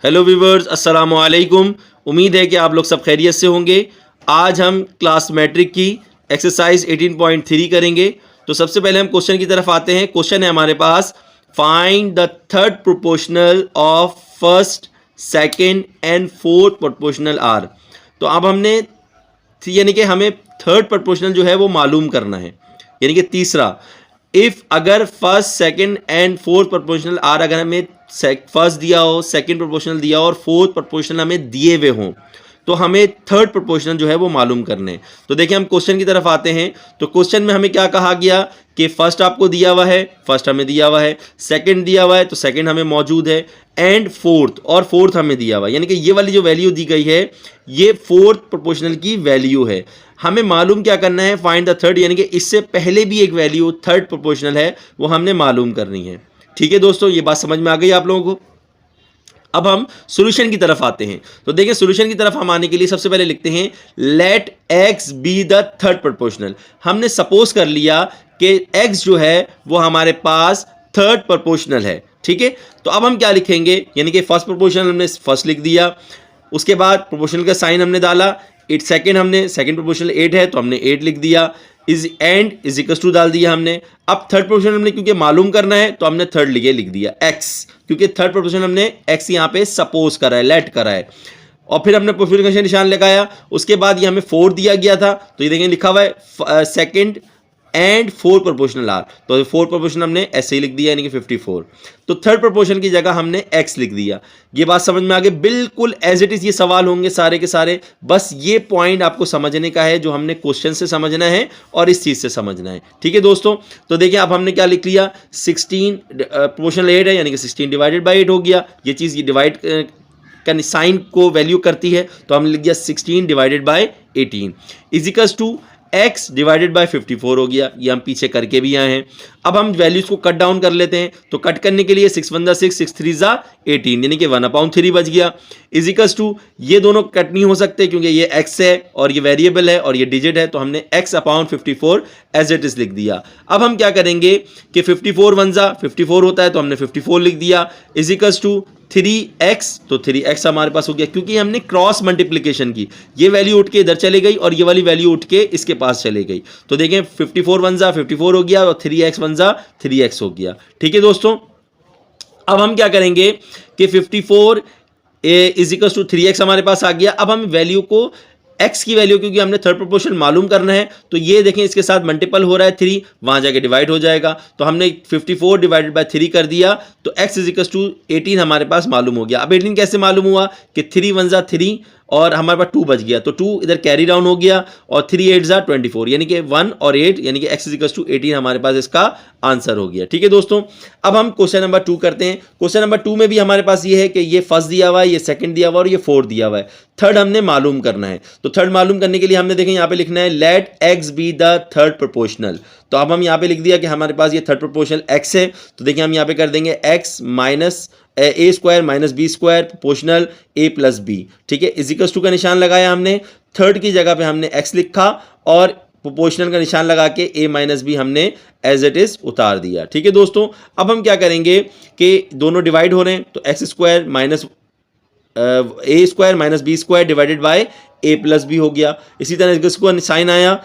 Hello viewers, अस्सलाम वालेकुम। उम्मीद है कि आप लोग सब खैरियत से होंगे। आज हम क्लास मैट्रिक की एक्सरसाइज 18.3 करेंगे। तो सबसे पहले हम क्वेश्चन की तरफ आते हैं। क्वेश्चन है हमारे पास, find the third proportional of first, second and fourth proportional are. तो अब हमने यानी कि हमें थर्ड प्रोपोर्शनल जो है वो मालूम करना है, यानी कि तीसरा। इफ अगर first, second and fourth proportional are, अगर हमें फर्स्ट दिया हो, सेकंड प्रोपोर्शनल दिया हो और फोर्थ प्रोपोर्शनल हमें दिए हुए हों, तो हमें थर्ड प्रोपोर्शनल जो है वो मालूम करने हैं। तो देखिए हम क्वेश्चन की तरफ आते हैं। तो क्वेश्चन में हमें क्या कहा गया कि फर्स्ट आपको दिया हुआ है, फर्स्ट हमें दिया हुआ है, सेकंड दिया हुआ है तो सेकंड हमें मौजूद है, एंड फोर्थ, और फोर्थ हमें दिया हुआ है, यानी कि ये वाली जो वैल्यू दी गई है ये फोर्थ प्रोपोर्शनल की वैल्यू है। हमें मालूम क्या करना है, फाइंड द थर्ड, यानी कि इससे पहले भी एक वैल्यू थर्ड प्रोपोर्शनल है वो हमने मालूम करनी है। ठीक है दोस्तों, ये बात समझ में आ गई आप लोगों को। अब हम सॉल्यूशन की तरफ आते हैं। तो देखिए सॉल्यूशन की तरफ हम आने के लिए सबसे पहले लिखते हैं let x be the third proportional. हमने सपोज कर लिया कि x जो है वो हमारे पास थर्ड प्रोपोर्शनल है। ठीक है, तो अब हम क्या लिखेंगे, यानी कि फर्स्ट प्रोपोर्शनल हमने फर्स्ट लिख दिया, उसके बाद प्रोपोर्शनल का साइन हमने डाला, इट सेकंड हमने सेकंड प्रोपोर्शनल 8 है तो हमने 8 लिख दिया, is and is equal to डाल दिया हमने। अब थर्ड प्रोपोर्शनल हमने क्योंकि मालूम करना है तो हमने थर्ड लिख दिया x, क्योंकि थर्ड प्रोपोर्शनल हमने x यहाँ पे सपोज करा है, लेट करा है, और फिर हमने प्रोपोर्शनल का निशान लगाया। उसके बाद ये हमें 4 दिया गया था, तो ये देखें लिखा हुआ है second and fourth proportional are, तो फोर्थ प्रोपोर्शनल हमने ऐसे ही लिख दिया, यानी कि 54। तो थर्ड प्रोपोर्शनल की जगह हमने x लिख दिया। ये बात समझ में आ गई, बिल्कुल एज इट इज ये सवाल होंगे सारे के सारे। बस ये पॉइंट आपको समझने का है जो हमने क्वेश्चन से समझना है और इस चीज से समझना है। ठीक है दोस्तों, तो देखिए अब हमने क्या लिख लिया, 16 प्रोपोर्शनल 8 है, यानी कि 16 डिवाइडेड बाई 8 हो गया। ये चीज ये डिवाइड का साइन को वैल्यू करती है, तो हमने लिख दिया 16 divided by 18 equals to x divided by 54 हो गया। ये हम पीछे करके भी आए हैं। अब हम वैल्यूज को कट डाउन कर लेते हैं। तो कट करने के लिए 6 1 6 6 3 18, यानी कि 1/3 बच गया, इजिकल्स टू ये दोनों कट नहीं हो सकते क्योंकि ये x है और ये वेरिएबल है और ये डिजिट है, तो हमने x/54 एज इट इज लिख दिया। अब हम क्या करेंगे कि 54 1 54 होता है तो हमने 54 लिख दिया, इजिकल्स टू 3x, तो 3x हमारे पास हो गया क्योंकि हमने क्रॉस मल्टीप्लिकेशन की। ये वैल्यू उठ के इधर चले गई और ये वाली वैल्यू उठ के इसके पास चले गई। तो देखें 54 1 54 हो गया और 3x 1 3x हो गया। ठीक है दोस्तों, अब हम क्या करेंगे कि 54 इज इक्वल टू 3x हमारे पास आ गया। अब हम वैल्यू को x की वैल्यू, क्योंकि हमने थर्ड प्रोपोर्शनल मालूम करना है, तो ये देखें इसके साथ मल्टीपल हो रहा है 3, वहां जाके डिवाइड हो जाएगा। तो हमने 54 डिवाइडेड बाय 3 कर दिया, तो x इज इक्वल टू 18 हमारे पास मालूम हो गया। अब 18 कैसे मालूम हुआ कि 3 1 3 और हमारे पास 2 बच गया, तो 2 इधर कैरी डाउन हो गया और 3 8 24, यानी कि 1 और 8, यानी कि x इज इक्वल टू 18 हमारे पास इसका आंसर हो गया। ठीक है दोस्तों, अब हम क्वेश्चन नंबर 2 करते हैं। क्वेश्चन नंबर 2 में भी हमारे पास ये है कि ये फर्स्ट दिया हुआ है, ये सेकंड दिया हुआ है और ये फोर्थ दिया हुआ है। थर्ड हमने मालूम करना है, तो थर्ड मालूम करने के लिए हमने देखें यहाँ पे लिखना है let x be the third proportional. तो अब हम यहाँ पे लिख दिया कि हमारे पास ये थर्ड प्रोपोर्शनल x है, तो देखिए हम यहाँ पे कर देंगे x minus A square minus B square proportional a plus B. ठीक है, इजिकल्स टू का निशान लगाया हमने, थर्ड की जगह पे हमने x लिखा और प्रोपोर्शनल का निशान लगा के a माइनस बी हमने एज इट इज उतार दिया। ठीक है दोस्तों, अब हम क्या करेंगे कि दोनों डिवाइड हो रहे हैं, तो x square minus A square minus B square divided by a plus B हो गया। इसी तरह इसको साइन आया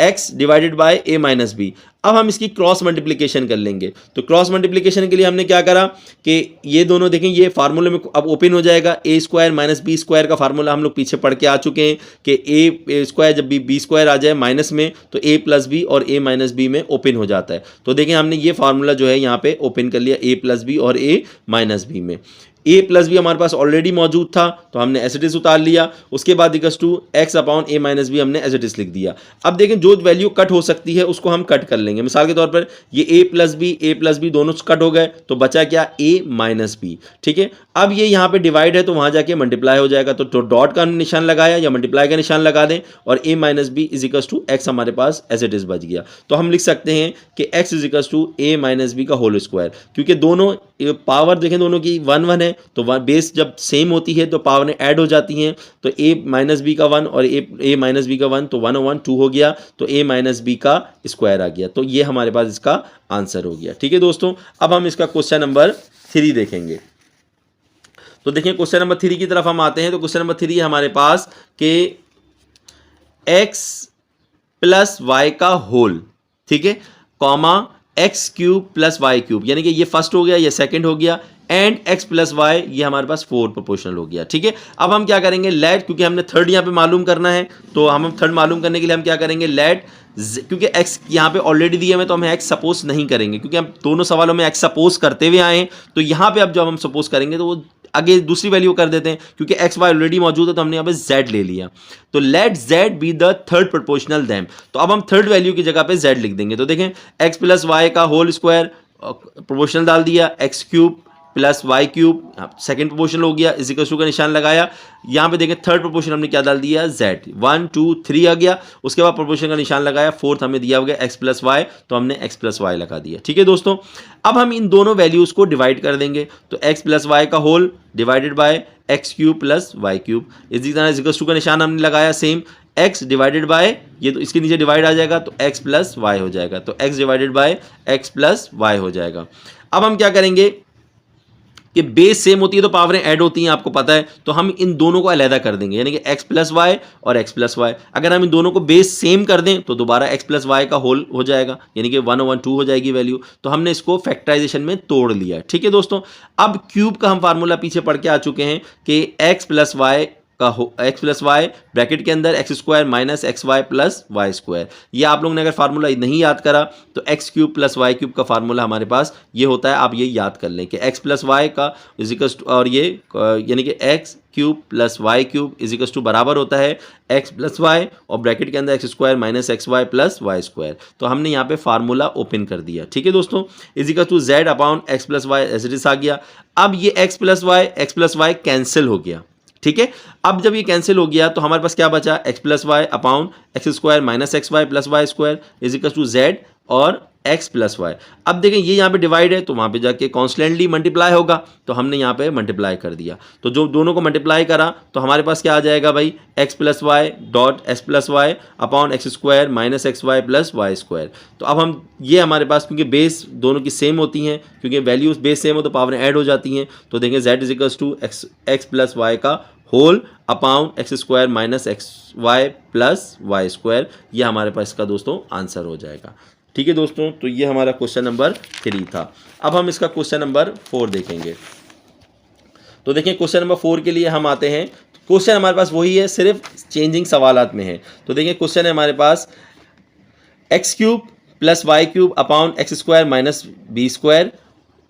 ax divided by a minus B. अब हम इसकी क्रॉस मल्टीप्लिकेशन कर लेंगे। तो क्रॉस मल्टीप्लिकेशन के लिए हमने क्या करा कि ये दोनों देखें, ये फार्मूले में अब ओपन हो जाएगा। ए स्क्वायर माइनस बी स्क्वायर का फार्मूला हम लोग पीछे पढ़ के आ चुके हैं कि ए स्क्वायर जब बी स्क्वायर आ जाए माइनस में तो ए प्लस बी और ए माइनस बी में ओपन हो जाता है। तो देखें हमने ये फार्मूला जो है यहाँ पे ओपन कर लिया ए प्लस बी और ए माइनस बी में। ए प्लस बी हमारे पास ऑलरेडी मौजूद था तो हमने एज इट इज उतार लिया। उसके बाद equals to x upon A minus B हमने एज इट इज लिख दिया। अब देखें जो वैल्यू कट हो सकती है उसको हम कट कर लेंगे। मिसाल के तौर पर ये ए प्लस बी दोनों कट हो गए, तो बचा क्या a माइनस बी। ठीक है, अब ये यहाँ पे डिवाइड है तो वहां जाके मल्टीप्लाई हो जाएगा, तो डॉट का निशान लगाया या मल्टीप्लाई का निशान लगा दें और a minus B is equals to x हमारे पास एज इट इज बच गया। तो हम लिख सकते हैं कि x is equals to a minus B का होल स्क्वायर, क्योंकि दोनों पावर देखें दोनों की 1 1 है, तो बेस जब सेम होती है तो पावर ने ऐड हो जाती हैं। तो a माइनस बी का 1 और a माइनस बी का 1, तो 1 और 1 2 हो गया, तो a माइनस बी का स्क्वायर आ गया। तो ये हमारे पास इसका आंसर हो गया। ठीक है दोस्तों, अब हम इसका क्वेश्चन नंबर 3 देखेंगे। तो देखिए क्वेश्चन नंबर 3 की तरफ हम आते हैं। तो क्वेश्चन नंबर 3 है हमारे पास कि x प्लस वाई का होल, ठीक है, comma X cube plus Y cube, यानी कि ये फर्स्ट हो गया, ये सेकंड हो गया, एंड x प्लस वाई ये हमारे पास 4 प्रोपोर्शनल हो गया, ठीक है। अब हम क्या करेंगे, लेट, क्योंकि हमने थर्ड यहाँ पे मालूम करना है, तो हम थर्ड मालूम करने के लिए हम क्या करेंगे, लेट, क्योंकि x यहाँ पे ऑलरेडी दिए हुए तो हम x सपोज नहीं करेंगे, क्योंकि हम दोनों सवालों में x सपोज करते हुए आए हैं। तो यहाँ पे अब जब हम सपोज करेंगे तो वो आगे दूसरी वैल्यू कर देते हैं, क्योंकि एक्स वाई ऑलरेडी मौजूद है तो हमने यहाँ पे z ले लिया। तो let z be the third proportional them, तो अब हम थर्ड वैल्यू की जगह पे z लिख देंगे। तो देखें x प्लस वाई का होल स्क्वायर प्रोपोर्शनल डाल दिया, X cube plus Y cube second proportional हो गया, इसी का निशान लगाया। यहाँ पे देखें थर्ड प्रोपोर्शन हमने क्या डाल दिया, z, 1 2 3 आ गया। उसके बाद प्रोपोर्शन का निशान लगाया, फोर्थ हमें दिया हो गया x प्लस वाई, तो हमने x प्लस वाई लगा दिया, ठीक है दोस्तों। अब हम इन दोनों वैल्यूज को डिवाइड कर देंगे, तो x प्लस वाई का whole divided by X cube plus Y cube, इसी तरह इसी का निशान हमने लगाया सेम, x डिवाइडेड बाय, ये तो इसके नीचे डिवाइड आ जाएगा तो x प्लस वाई हो जाएगा, तो x divided by x plus Y हो जाएगा। अब हम क्या करेंगे कि बेस सेम होती है तो पावरें ऐड होती हैं, आपको पता है, तो हम इन दोनों को अलहदा कर देंगे, यानी कि x प्लस वाई और x प्लस वाई। अगर हम इन दोनों को बेस सेम कर दें तो दोबारा x प्लस वाई का होल हो जाएगा, यानी कि 1/2 हो जाएगी वैल्यू। तो हमने इसको फैक्टराइजेशन में तोड़ लिया, ठीक है दोस्तों। अब क्यूब का हम फार्मूला पीछे पढ़ के आ चुके हैं कि x प्लस वाई का एक्स प्लस वाई ब्रैकेट के अंदर X square minus X Y plus Y square. ये आप लोगों ने अगर फार्मूला नहीं याद करा तो X cube plus Y cube का फार्मूला हमारे पास ये होता है, आप ये याद कर लें कि एक्स प्लस वाई का इजिकल्स टू, और ये यानी कि X cube plus Y cube equals to बराबर होता है एक्स प्लस वाई और ब्रैकेट के अंदर X square minus X Y plus Y square. तो हमने यहाँ पे फार्मूला ओपन कर दिया, ठीक है दोस्तों। Is equals to Z upon X plus Y as it is आ गया। अब ये एक्स प्लस वाई कैंसिल हो गया, ठीक है। अब जब ये कैंसिल हो गया तो हमारे पास क्या बचा, X plus Y upon X square minus X Y plus Y square is equal to Z और एक्स प्लस वाई। अब देखें ये यहाँ पे डिवाइड है तो वहाँ पे जाके कॉन्स्टेंटली मल्टीप्लाई होगा, तो हमने यहाँ पे मल्टीप्लाई कर दिया। तो जो दोनों को मल्टीप्लाई करा तो हमारे पास क्या आ जाएगा भाई, X plus Y dot X plus Y upon X square minus X Y plus Y square. तो अब हम ये हमारे पास, क्योंकि बेस दोनों की सेम होती हैं, क्योंकि वैल्यूज बेस सेम हो तो पावरें ऐड हो जाती हैं, तो देखें Z is equals to X plus Y का whole upon X square minus X Y plus Y square, ये हमारे पास इसका दोस्तों आंसर हो जाएगा, ठीक है दोस्तों। तो ये हमारा क्वेश्चन नंबर 3 था। अब हम इसका क्वेश्चन नंबर 4 देखेंगे। तो देखिए क्वेश्चन नंबर 4 के लिए हम आते हैं। क्वेश्चन हमारे पास वही है, सिर्फ चेंजिंग सवालात में है। तो देखिए क्वेश्चन है हमारे पास X cube plus Y cube upon X square minus B square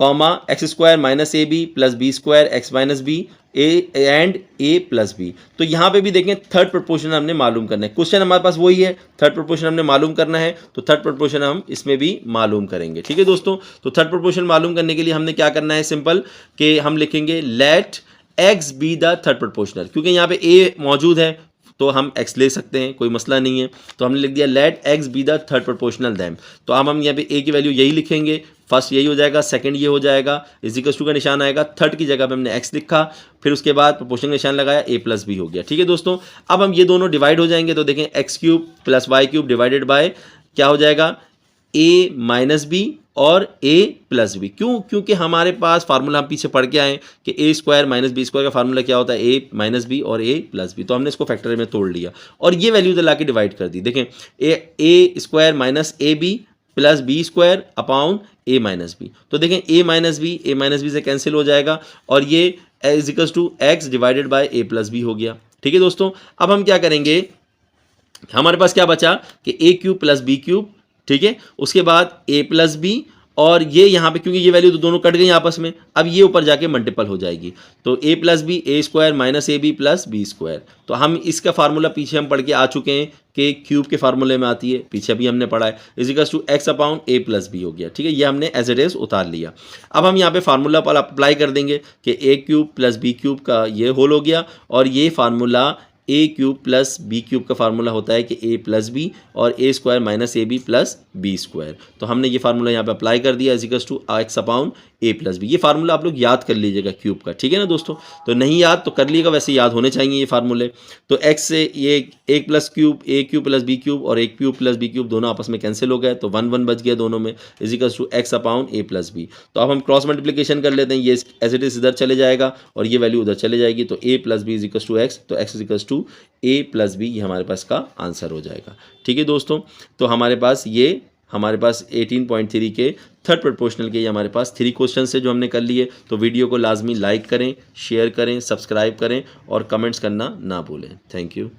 comma X square minus A B plus B square X minus B A and A plus B. तो यहाँ पे भी देखें थर्ड प्रोपोर्शन हमने मालूम करना है। क्वेश्चन हमारे पास वही है, थर्ड प्रोपोर्शन हमने मालूम करना है, तो थर्ड प्रोपोर्शन हम इसमें भी मालूम करेंगे, ठीक है दोस्तों। तो थर्ड प्रोपोर्शन मालूम करने के लिए हमने क्या करना है, सिंपल कि हम लिखेंगे let X be the third proportional, क्योंकि यहाँ पे ए मौजूद है तो हम x ले सकते हैं, कोई मसला नहीं है। तो हमने लिख दिया let x be the third proportional them. तो अब हम यहाँ पे a की वैल्यू यही लिखेंगे, फर्स्ट यही हो जाएगा, सेकंड ये हो जाएगा, इजिकल्स टू का निशान आएगा, थर्ड की जगह पे हमने x लिखा, फिर उसके बाद प्रोपोर्शन का निशान लगाया, a प्लस बी हो गया, ठीक है दोस्तों। अब हम ये दोनों डिवाइड हो जाएंगे, तो देखें X cube plus Y cube divided by क्या हो जाएगा, a माइनस बी और a प्लस बी। क्यों, क्योंकि हमारे पास फार्मूला हम पीछे पढ़ के आए कि a square minus B square का फार्मूला क्या होता है, a माइनस बी और a प्लस बी। तो हमने इसको फैक्टर में तोड़ लिया और ये वैल्यू ला के डिवाइड कर दी। देखें a square minus A B plus B square upon a minus B. तो देखें a माइनस बी से कैंसिल हो जाएगा और ये is equals to X divided by a plus B हो गया, ठीक है दोस्तों। अब हम क्या करेंगे, हमारे पास क्या बचा कि a cube plus B cube, ठीक है, उसके बाद a प्लस बी और ये यहाँ पे क्योंकि ये वैल्यू तो दोनों कट गई आपस में, अब ये ऊपर जाके मल्टीपल हो जाएगी, तो a plus B A square minus A B plus B square. तो हम इसका फार्मूला पीछे हम पढ़ के आ चुके हैं कि क्यूब के फार्मूले में आती है, पीछे भी हमने पढ़ा है, equals to x upon A plus B हो गया, ठीक है। ये हमने एज इट इज उतार लिया। अब हम यहाँ पे फार्मूला पर अप्लाई कर देंगे कि a cube plus B cube का ये होल हो गया और ये formula a cube plus B cube का फार्मूला होता है कि ए प्लस बी और a square minus A B plus B square. तो हमने ये फार्मूला यहाँ पे अप्लाई कर दिया, equals to x upon A plus b. ये फार्मूला आप लोग याद कर लीजिएगा क्यूब का, ठीक है ना दोस्तों। तो नहीं याद तो कर लीजिएगा, वैसे याद होने चाहिए ये फार्मूले। तो एक्स से ये एक प्लस क्यूब, ए क्यूब प्लस बी क्यूब, और एक क्यूब प्लस बी क्यूब दोनों आपस में कैंसिल हो गए, तो 1 1 बच गया दोनों में, equals to x upon A plus B. तो अब हम क्रॉस मल्टीप्लिकेशन कर लेते हैं, ये एज इट इज इधर चले जाएगा और ये वैल्यू उधर चले जाएगी, तो a plus b equals to x, तो x equals to a plus b, ये हमारे पास का आंसर हो जाएगा। ठीक है दोस्तों, तो हमारे पास 18.3 के थर्ड प्रोपोर्शनल के हमारे पास 3 क्वेश्चन है जो हमने कर लिए। तो वीडियो को लाजमी लाइक करें, शेयर करें, सब्सक्राइब करें और कमेंट्स करना ना भूलें। Thank you.